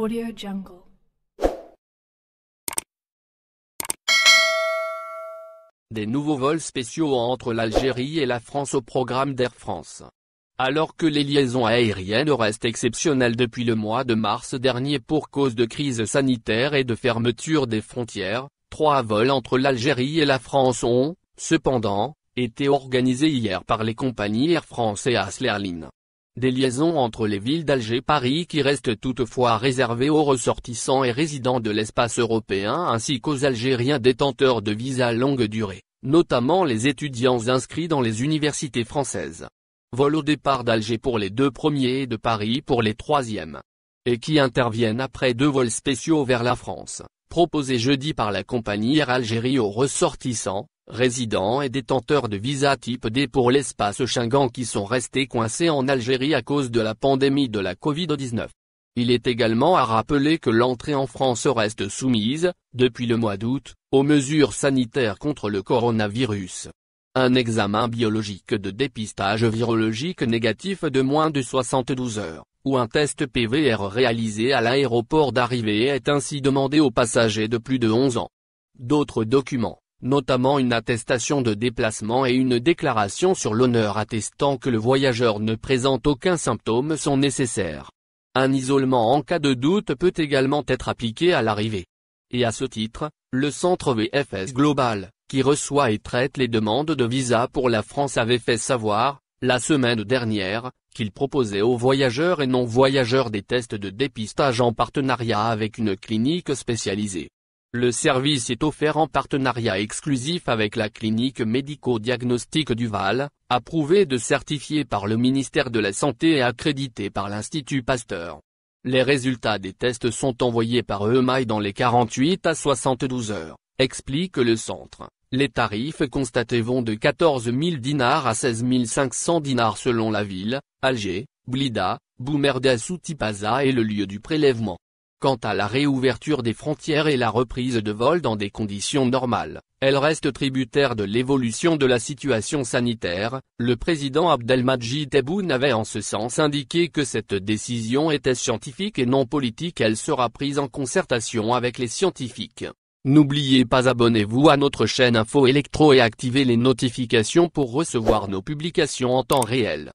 AudioJungle. Des nouveaux vols spéciaux entre l'Algérie et la France au programme d'Air France. Alors que les liaisons aériennes restent exceptionnelles depuis le mois de mars dernier pour cause de crise sanitaire et de fermeture des frontières, 3 vols entre l'Algérie et la France ont, cependant, été organisés hier par les compagnies Air France et Asl Airlines. Des liaisons entre les villes d'Alger-Paris qui restent toutefois réservées aux ressortissants et résidents de l'espace européen ainsi qu'aux Algériens détenteurs de visas longue durée, notamment les étudiants inscrits dans les universités françaises. Vol au départ d'Alger pour les 2 premiers et de Paris pour les 3e. Et qui interviennent après 2 vols spéciaux vers la France, proposés jeudi par la compagnie Air Algérie aux ressortissants, résidents et détenteurs de visa type D pour l'espace Schengen qui sont restés coincés en Algérie à cause de la pandémie de la Covid-19. Il est également à rappeler que l'entrée en France reste soumise, depuis le mois d'août, aux mesures sanitaires contre le coronavirus. Un examen biologique de dépistage virologique négatif de moins de 72 heures, ou un test PVR réalisé à l'aéroport d'arrivée est ainsi demandé aux passagers de plus de 11 ans. D'autres documents, notamment une attestation de déplacement et une déclaration sur l'honneur attestant que le voyageur ne présente aucun symptôme sont nécessaires. Un isolement en cas de doute peut également être appliqué à l'arrivée. Et à ce titre, le centre VFS Global, qui reçoit et traite les demandes de visa pour la France avait fait savoir, la semaine dernière, qu'il proposait aux voyageurs et non-voyageurs des tests de dépistage en partenariat avec une clinique spécialisée. Le service est offert en partenariat exclusif avec la clinique médico-diagnostique du Val, approuvée de certifiée par le ministère de la Santé et accréditée par l'Institut Pasteur. Les résultats des tests sont envoyés par EMAI dans les 48 à 72 heures, explique le centre. Les tarifs constatés vont de 14 000 dinars à 16 500 dinars selon la ville, Alger, Blida, Boumerdas ou Tipaza et le lieu du prélèvement. Quant à la réouverture des frontières et la reprise de vol dans des conditions normales, elle reste tributaire de l'évolution de la situation sanitaire. Le président Abdelmadjid Tebboune avait en ce sens indiqué que cette décision était scientifique et non politique. Elle sera prise en concertation avec les scientifiques. N'oubliez pas abonnez-vous à notre chaîne Info Electro et activez les notifications pour recevoir nos publications en temps réel.